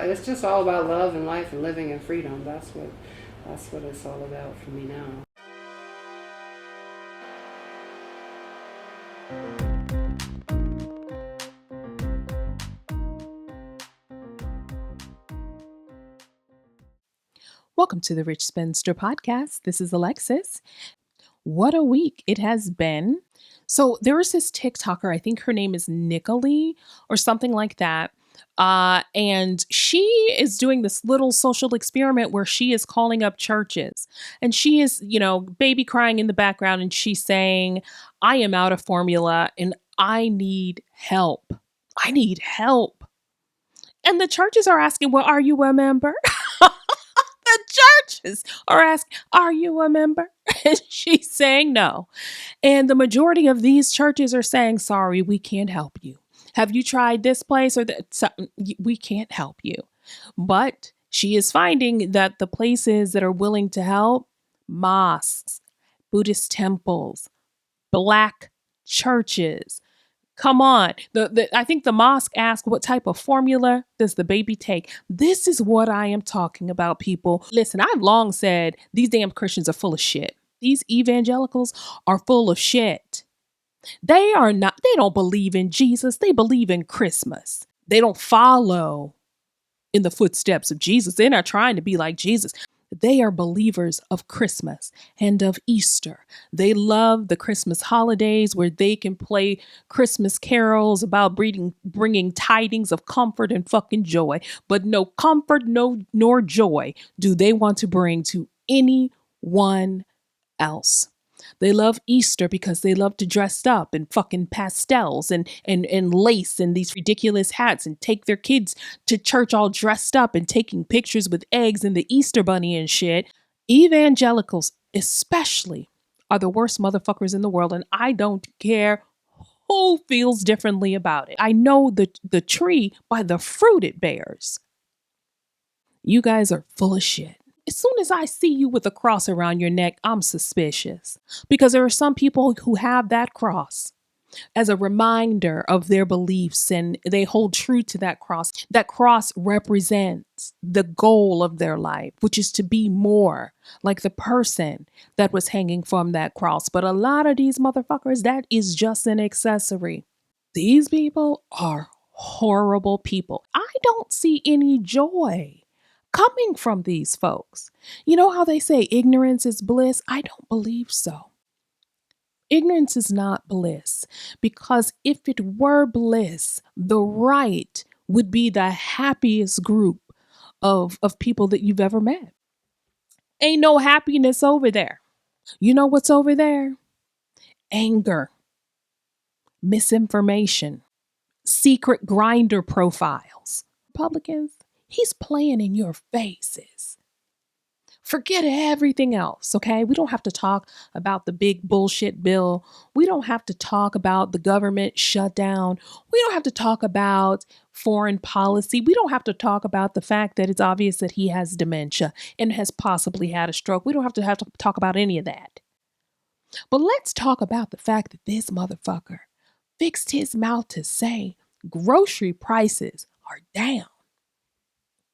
It's just all about love and life and living in freedom. That's what it's all about for me now. Welcome to the Rich Spinster podcast. This is Alexis. What a week it has been. So there was this TikToker, I think her name is Nicolee or something like that. And she is doing this little social experiment where she is calling up churches and she is, baby crying in the background and she's saying, I am out of formula and I need help. I need help. And the churches are asking, well, are you a member? The churches are asking, are you a member? And she's saying no. And the majority of these churches are saying, sorry, we can't help you. Have you tried this place or that? We can't help you. But she is finding that the places that are willing to help, mosques, Buddhist temples, black churches, come on. I think the mosque asked, what type of formula does the baby take? This is what I am talking about, people. Listen, I've long said these damn Christians are full of shit. These evangelicals are full of shit. They are not, they don't believe in Jesus. They believe in Christmas. They don't follow in the footsteps of Jesus. They're not trying to be like Jesus. They are believers of Christmas and of Easter. They love the Christmas holidays where they can play Christmas carols about bringing tidings of comfort and fucking joy. But no comfort, nor joy do they want to bring to anyone else. They love Easter because they love to dress up in fucking pastels and lace and these ridiculous hats and take their kids to church all dressed up and taking pictures with eggs and the Easter bunny and shit. Evangelicals, especially, are the worst motherfuckers in the world, and I don't care who feels differently about it. I know the tree by the fruit it bears. You guys are full of shit. As soon as I see you with a cross around your neck, I'm suspicious because there are some people who have that cross as a reminder of their beliefs and they hold true to that cross. That cross represents the goal of their life, which is to be more like the person that was hanging from that cross. But a lot of these motherfuckers, that is just an accessory. These people are horrible people. I don't see any joy coming from these folks. You know how they say ignorance is bliss? I don't believe so. Ignorance is not bliss because if it were bliss, the right would be the happiest group of people that you've ever met. Ain't no happiness over there. You know what's over there? Anger, misinformation, secret grinder profiles. Republicans, he's playing in your faces. Forget everything else, okay? We don't have to talk about the big bullshit bill. We don't have to talk about the government shutdown. We don't have to talk about foreign policy. We don't have to talk about the fact that it's obvious that he has dementia and has possibly had a stroke. We don't have to talk about any of that. But let's talk about the fact that this motherfucker fixed his mouth to say grocery prices are down.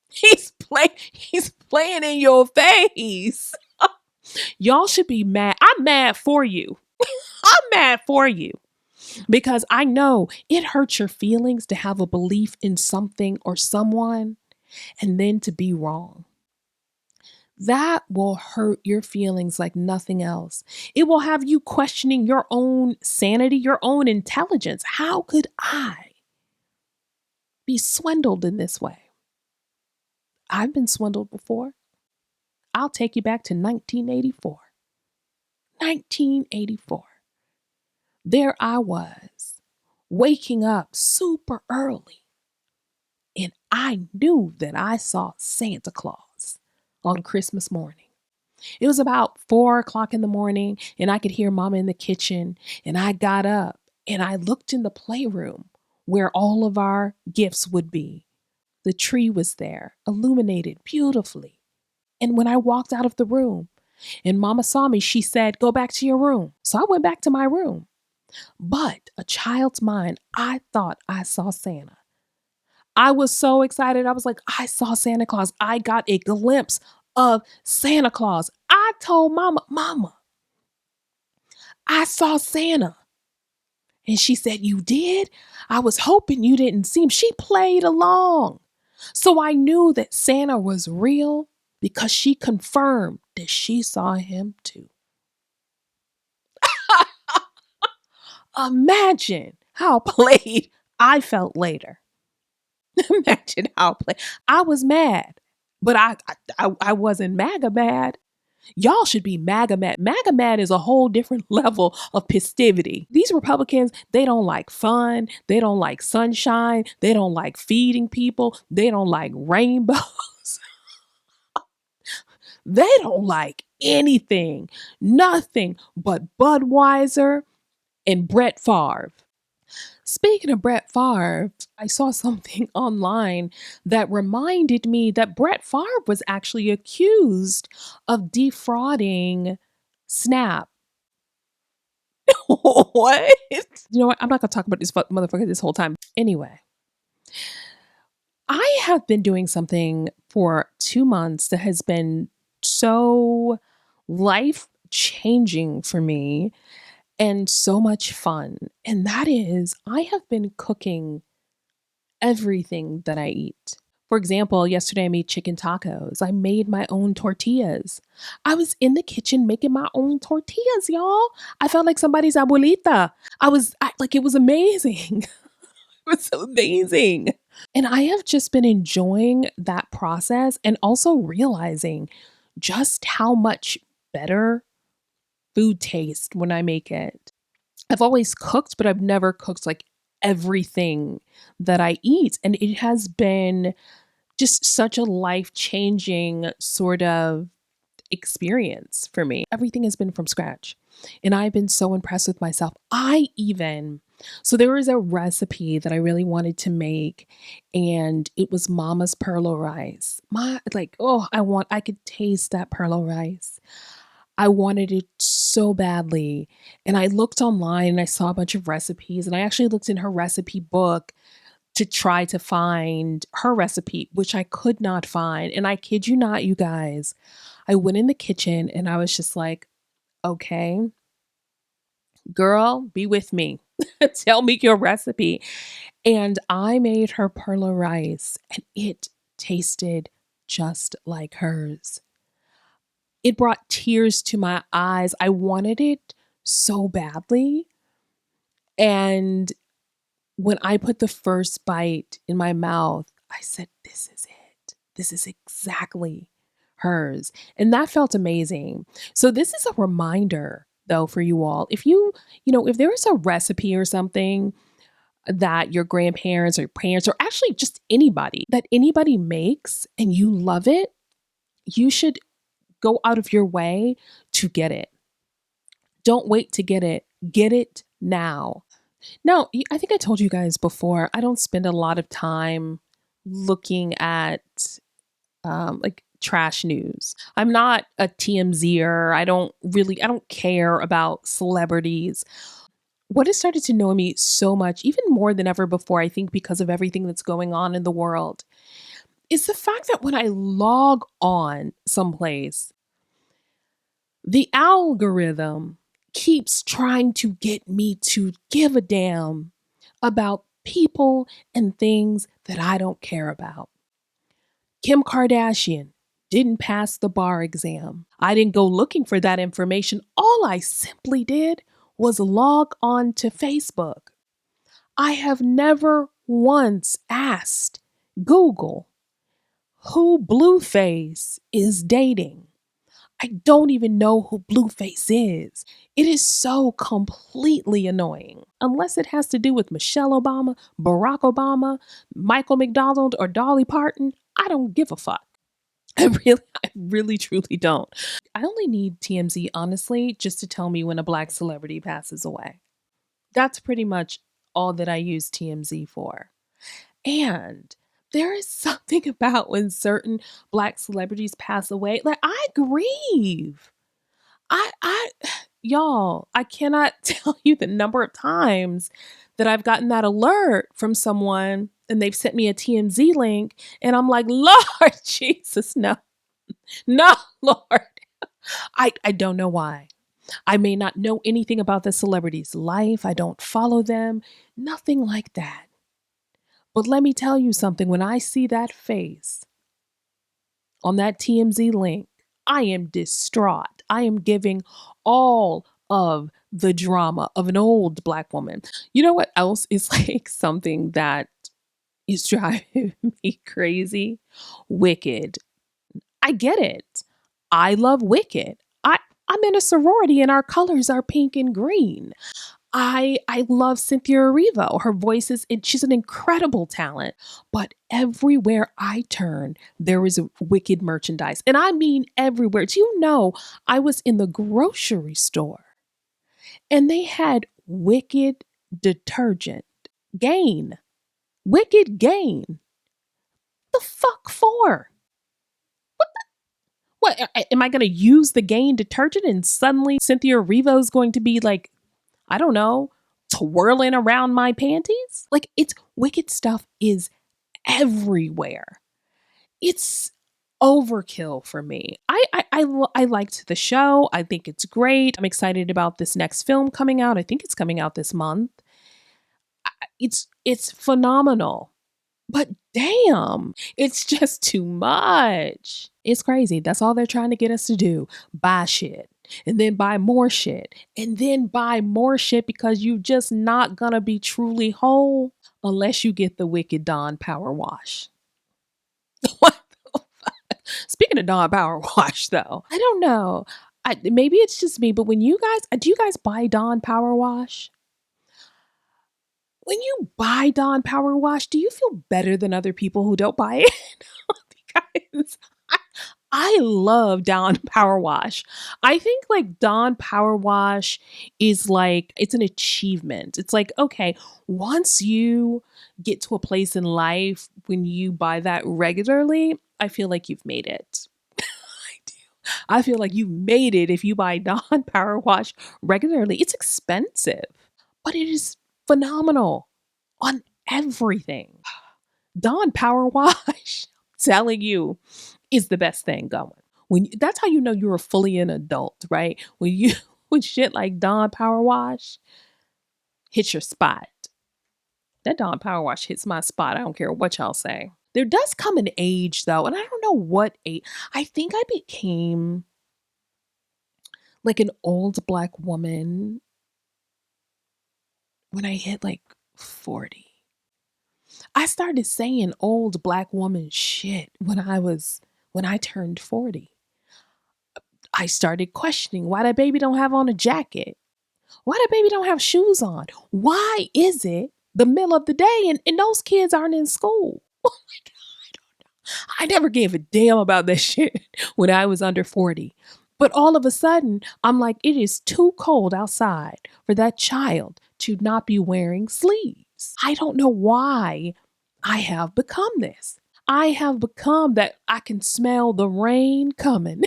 He's playing in your face. Y'all should be mad. I'm mad for you. I'm mad for you because I know it hurts your feelings to have a belief in something or someone and then to be wrong. That will hurt your feelings like nothing else. It will have you questioning your own sanity, your own intelligence. How could I be swindled in this way? I've been swindled before. I'll take you back to 1984. 1984. There I was, waking up super early, and I knew that I saw Santa Claus on Christmas morning. It was about 4 o'clock in the morning, and I could hear Mama in the kitchen, and I got up and I looked in the playroom where all of our gifts would be. The tree was there, illuminated beautifully. And when I walked out of the room and Mama saw me, she said, go back to your room. So I went back to my room. But a child's mind, I thought I saw Santa. I was so excited. I was like, I saw Santa Claus. I got a glimpse of Santa Claus. I told mama, Mama, I saw Santa. And she said, You did? I was hoping you didn't see him. She played along. So I knew that Santa was real because she confirmed that she saw him too. Imagine how played I felt later. Imagine how played. I was mad, but I wasn't MAGA mad. Y'all should be MAGA mad. MAGA mad is a whole different level of festivity. These Republicans, they don't like fun. They don't like sunshine. They don't like feeding people. They don't like rainbows. They don't like anything, nothing but Budweiser and Brett Favre. Speaking of Brett Favre, I saw something online that reminded me that Brett Favre was actually accused of defrauding Snap. What? You know what? I'm not going to talk about this motherfucker this whole time. Anyway, I have been doing something for 2 months that has been so life changing for me and so much fun. And that is, I have been cooking everything that I eat. For example, yesterday I made chicken tacos. I made my own tortillas. I was in the kitchen making my own tortillas, y'all. I felt like somebody's abuelita. Like, it was amazing. It was so amazing. And I have just been enjoying that process and also realizing just how much better food tastes when I make it. I've always cooked, but I've never cooked like everything that I eat. And it has been just such a life changing sort of experience for me. Everything has been from scratch. And I've been so impressed with myself. So there was a recipe that I really wanted to make, and it was Mama's Perlo rice. I could taste that Perlo rice. I wanted it so badly. And I looked online and I saw a bunch of recipes, and I actually looked in her recipe book to try to find her recipe, which I could not find. And I kid you not, you guys, I went in the kitchen and I was just like, okay, girl, be with me. Tell me your recipe. And I made her perla rice and it tasted just like hers. It brought tears to my eyes. I wanted it so badly. And when I put the first bite in my mouth, I said, This is it. This is exactly hers. And that felt amazing. So, this is a reminder, though, for you all. If there is a recipe or something that your grandparents or your parents, or actually just anybody makes and you love it, you should go out of your way to get it. Don't wait to get it. Get it now. Now, I think I told you guys before, I don't spend a lot of time looking at like trash news. I'm not a TMZer. I don't care about celebrities. What has started to annoy me so much, even more than ever before, I think because of everything that's going on in the world, is the fact that when I log on someplace, the algorithm keeps trying to get me to give a damn about people and things that I don't care about. Kim Kardashian didn't pass the bar exam. I didn't go looking for that information. All I simply did was log on to Facebook. I have never once asked Google who Blueface is dating. I don't even know who Blueface is. It is so completely annoying. Unless it has to do with Michelle Obama, Barack Obama, Michael McDonald, or Dolly Parton, I don't give a fuck. I really, truly don't. I only need TMZ, honestly, just to tell me when a black celebrity passes away. That's pretty much all that I use TMZ for. And there is something about when certain black celebrities pass away, like I grieve. I y'all, I cannot tell you the number of times that I've gotten that alert from someone and they've sent me a TMZ link and I'm like, Lord Jesus, no, no, Lord. I don't know why. I may not know anything about the celebrity's life. I don't follow them, nothing like that. But let me tell you something, when I see that face on that TMZ link, I am distraught. I am giving all of the drama of an old Black woman. You know what else is like something that is driving me crazy? Wicked. I get it. I love Wicked. I'm in a sorority and our colors are pink and green. I love Cynthia Erivo. Her voice is she's an incredible talent. But everywhere I turn, there is a Wicked merchandise. And I mean everywhere. Do you know I was in the grocery store and they had Wicked detergent. Gain. Wicked Gain. The fuck for? What am I going to use the Gain detergent and suddenly Cynthia Erivo is going to be like, I don't know, twirling around my panties? Like, it's Wicked stuff is everywhere. It's overkill for me. I liked the show. I think it's great. I'm excited about this next film coming out. I think it's coming out this month. It's phenomenal. But damn, it's just too much. It's crazy. That's all they're trying to get us to do. Buy shit. And then buy more shit. And then buy more shit because you just not gonna be truly whole unless you get the Wicked Dawn Power Wash. What the fuck? Speaking of Dawn Power Wash, though, I don't know. Maybe it's just me, but when you guys, do you guys buy Dawn Power Wash? When you buy Dawn Power Wash, do you feel better than other people who don't buy it? Because I love Dawn Power Wash. I think like Dawn Power Wash is like, it's an achievement. It's like, okay, once you get to a place in life when you buy that regularly, I feel like you've made it. I do. I feel like you've made it if you buy Dawn Power Wash regularly. It's expensive, but it is phenomenal on everything. Dawn Power Wash, telling you, is the best thing going. That's how you know you're fully an adult, right? When shit like Dawn Power Wash hits your spot. That Dawn Power Wash hits my spot. I don't care what y'all say. There does come an age though, and I don't know what age. I think I became like an old Black woman when I hit like 40. I started saying old Black woman shit when I turned 40. I started questioning why that baby don't have on a jacket. Why that baby don't have shoes on? Why is it the middle of the day and those kids aren't in school? Oh my God, I never gave a damn about that shit when I was under 40. But all of a sudden, I'm like, it is too cold outside for that child to not be wearing sleeves. I don't know why I have become this. I have become that I can smell the rain coming.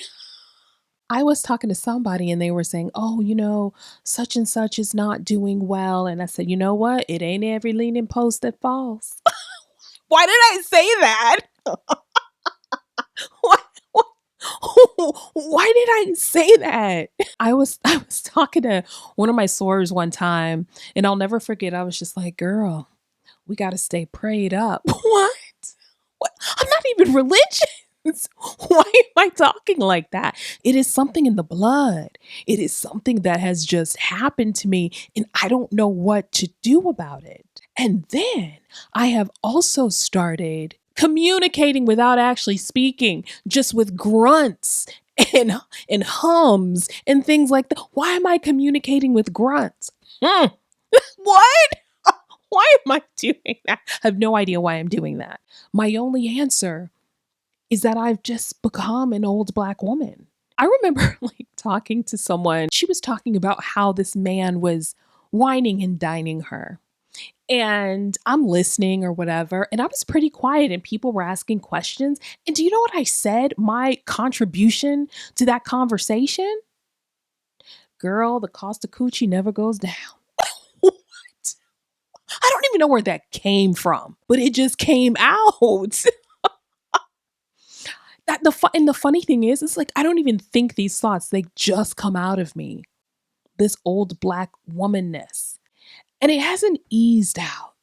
I was talking to somebody and they were saying, oh, such and such is not doing well. And I said, you know what? It ain't every leaning post that falls. Why did I say that? Why, why did I say that? I was talking to one of my sorors one time and I'll never forget. I was just like, girl, we got to stay prayed up. What? I'm not even religious. Why am I talking like that? It is something in the blood. It is something that has just happened to me, and I don't know what to do about it. And then I have also started communicating without actually speaking, just with grunts and hums and things like that. Why am I communicating with grunts? What? Why am I doing that? I have no idea why I'm doing that. My only answer is that I've just become an old Black woman. I remember like talking to someone, she was talking about how this man was whining and dining her. And I'm listening or whatever, and I was pretty quiet and people were asking questions. And do you know what I said? My contribution to that conversation? Girl, the cost of coochie never goes down. What? I don't even know where that came from, but it just came out. And the funny thing is, it's like I don't even think these thoughts, they just come out of me. This old black womanness. And it hasn't eased out.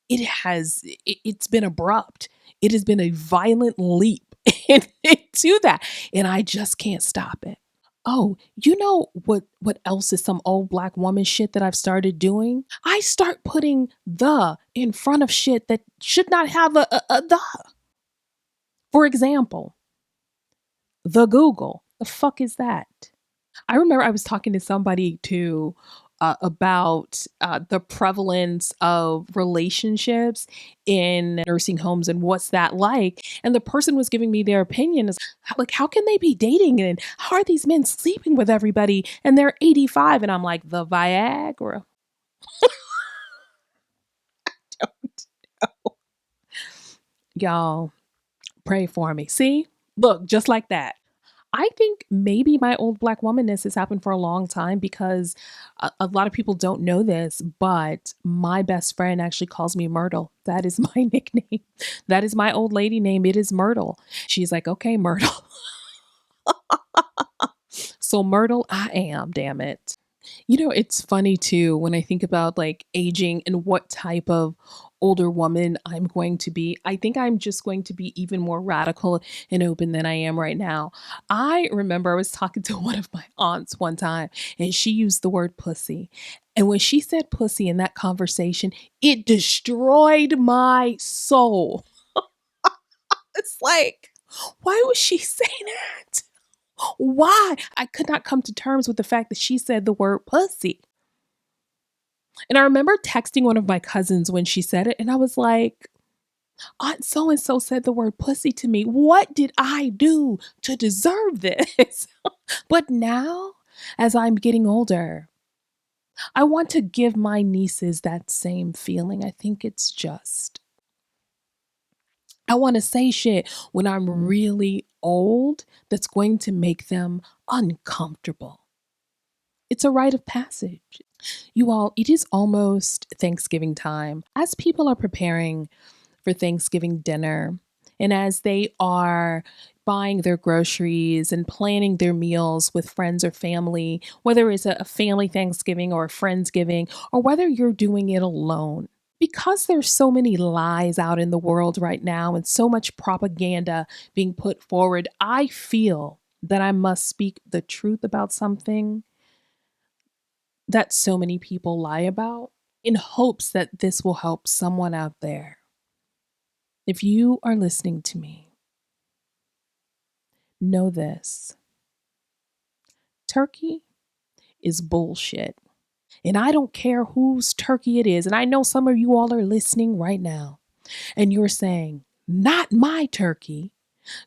It's been abrupt. It has been a violent leap into that. And I just can't stop it. Oh, you know what else is some old black woman shit that I've started doing? I start putting the in front of shit that should not have a the. For example, the Google. The fuck is that? I remember I was talking to somebody too about the prevalence of relationships in nursing homes and what's that like. And the person was giving me their opinion is like, how can they be dating and how are these men sleeping with everybody and they're 85? And I'm like, the Viagra. Y'all pray for me. See, look, just like that. I think maybe my old black womanness has happened for a long time because a lot of people don't know this, but my best friend actually calls me Myrtle. That is my nickname. That is my old lady name. It is Myrtle. She's like, okay, Myrtle. So Myrtle, I am, damn it. You know, it's funny too when I think about like aging and what type of older woman I'm going to be. I think I'm just going to be even more radical and open than I am right now. I remember I was talking to one of my aunts one time and she used the word pussy. And when she said pussy in that conversation, it destroyed my soul. It's like, why was she saying that? Why? I could not come to terms with the fact that she said the word pussy. And I remember texting one of my cousins when she said it, and I was like, Aunt so and so said the word pussy to me. What did I do to deserve this? But now, as I'm getting older, I want to give my nieces that same feeling. I think it's just, I want to say shit when I'm really old that's going to make them uncomfortable. It's a rite of passage. You all, it is almost Thanksgiving time. As people are preparing for Thanksgiving dinner and as they are buying their groceries and planning their meals with friends or family, whether it's a family Thanksgiving or a Friendsgiving, or whether you're doing it alone. Because there's so many lies out in the world right now and so much propaganda being put forward, I feel that I must speak the truth about something that so many people lie about in hopes that this will help someone out there. If you are listening to me, know this: turkey is bullshit. And I don't care whose turkey it is. And I know some of you all are listening right now and you're saying, not my turkey.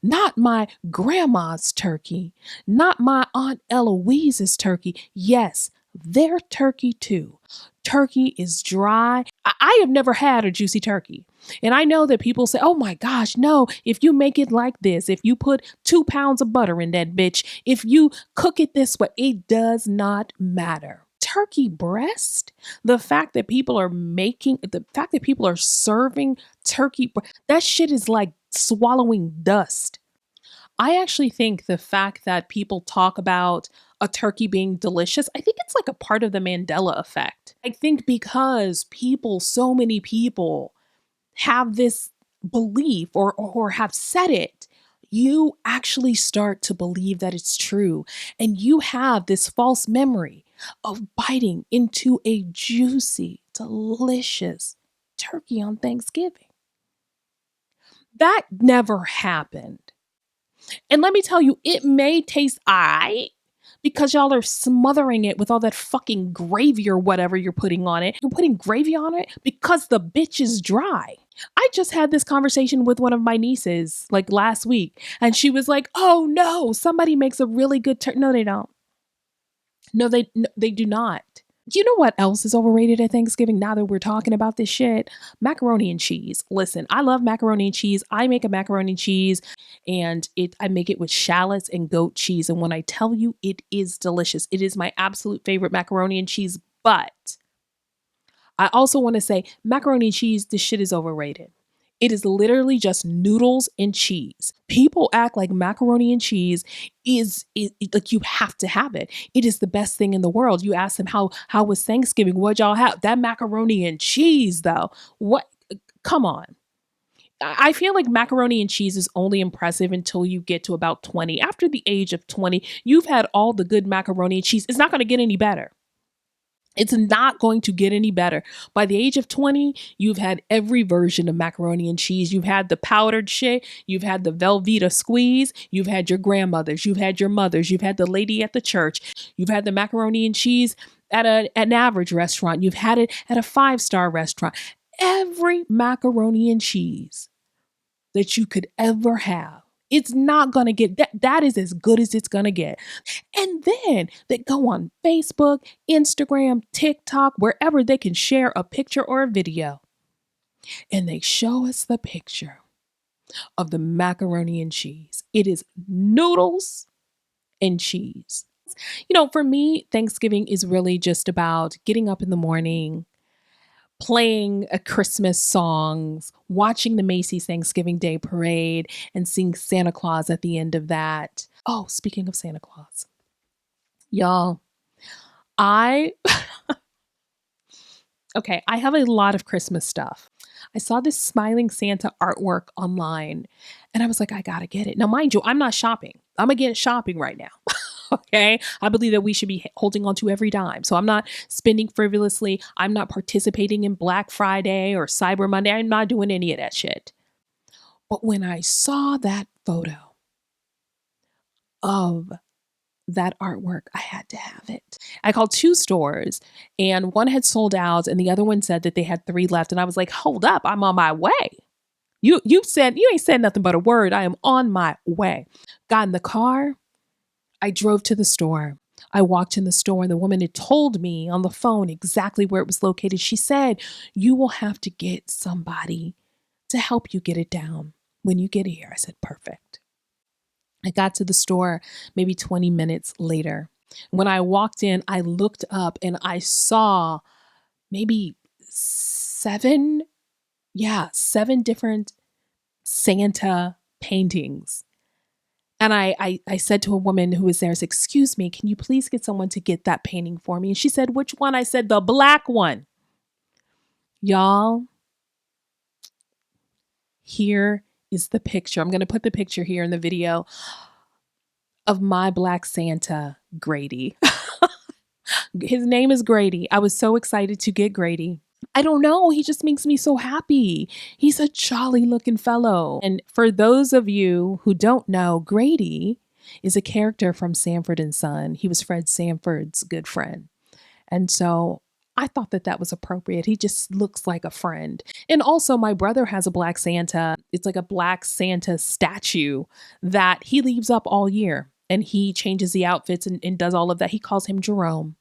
Not my grandma's turkey, not my Aunt Eloise's turkey. Yes, their turkey too. Turkey is dry. I have never had a juicy turkey. And I know that people say, oh my gosh, no, if you make it like this, if you put 2 pounds of butter in that bitch, if you cook it this way, it does not matter. Turkey breast, the fact that people are serving that shit is like swallowing dust. I actually think the fact that people talk about a turkey being delicious, I think it's like a part of the Mandela effect. I think because so many people have this belief or have said it, you actually start to believe that it's true. And you have this false memory of biting into a juicy, delicious turkey on Thanksgiving. That never happened. And let me tell you, it may taste aight because y'all are smothering it with all that fucking gravy or whatever you're putting on it. You're putting gravy on it because the bitch is dry. I just had this conversation with one of my nieces like last week, and she was like, "Oh no, somebody makes a really good turkey." No, they don't. No, they do not. You know what else is overrated at Thanksgiving now that we're talking about this shit? Macaroni and cheese. Listen, I love macaroni and cheese. I make a macaroni and cheese and I make it with shallots and goat cheese. And when I tell you it is delicious, it is my absolute favorite macaroni and cheese. But I also want to say macaroni and cheese, this shit is overrated. It is literally just noodles and cheese. People act like macaroni and cheese like you have to have it. It is the best thing in the world. You ask them how was Thanksgiving? What'd y'all have? That macaroni and cheese though. What? Come on. I feel like macaroni and cheese is only impressive until you get to about 20. After the age of 20, you've had all the good macaroni and cheese. It's not going to get any better. It's not going to get any better. By the age of 20, you've had every version of macaroni and cheese. You've had the powdered shit. You've had the Velveeta squeeze. You've had your grandmothers. You've had your mothers. You've had the lady at the church. You've had the macaroni and cheese at an average restaurant. You've had it at a 5-star restaurant. Every macaroni and cheese that you could ever have. It's not going to get that. That is as good as it's going to get. And then they go on Facebook, Instagram, TikTok, wherever they can share a picture or a video. And they show us the picture of the macaroni and cheese. It is noodles and cheese. For me, Thanksgiving is really just about getting up in the morning, playing a Christmas songs, watching the Macy's Thanksgiving Day Parade, and seeing Santa Claus at the end of that. Oh, speaking of Santa Claus, y'all, I okay, I have a lot of Christmas stuff. I saw this smiling Santa artwork online and I was like, I gotta get it. Now, mind you, I'm not shopping. I'm against shopping right now. Okay. I believe that we should be holding on to every dime. So I'm not spending frivolously. I'm not participating in Black Friday or Cyber Monday. I'm not doing any of that shit. But when I saw that photo of that artwork, I had to have it. I called 2 stores and one had sold out and the other one said that they had 3 left. And I was like, hold up, I'm on my way. You ain't said nothing but a word. I am on my way. Got in the car. I drove to the store. I walked in the store and the woman had told me on the phone exactly where it was located. She said, you will have to get somebody to help you get it down when you get here. I said, perfect. I got to the store maybe 20 minutes later. When I walked in, I looked up and I saw maybe 7 different Santa paintings. And I said to a woman who was there, I said, excuse me, can you please get someone to get that painting for me? And she said, which one? I said, the black one. Y'all, here is the picture. I'm going to put the picture here in the video of my black Santa, Grady. His name is Grady. I was so excited to get Grady. I don't know. He just makes me so happy. He's a jolly looking fellow. And for those of you who don't know, Grady is a character from Sanford and Son. He was Fred Sanford's good friend. And so I thought that that was appropriate. He just looks like a friend. And also, my brother has a black Santa. It's like a black Santa statue that he leaves up all year. And he changes the outfits and does all of that. He calls him Jerome.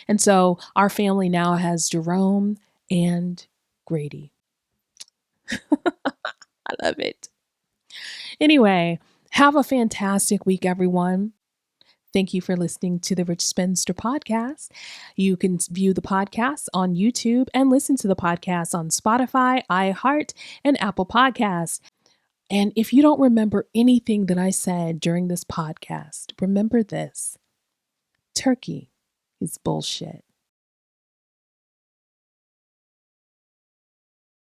And so our family now has Jerome and Grady. I love it. Anyway, have a fantastic week, everyone. Thank you for listening to the Rich Spinster podcast. You can view the podcast on YouTube and listen to the podcast on Spotify, iHeart, and Apple Podcasts. And if you don't remember anything that I said during this podcast, remember this: turkey is bullshit.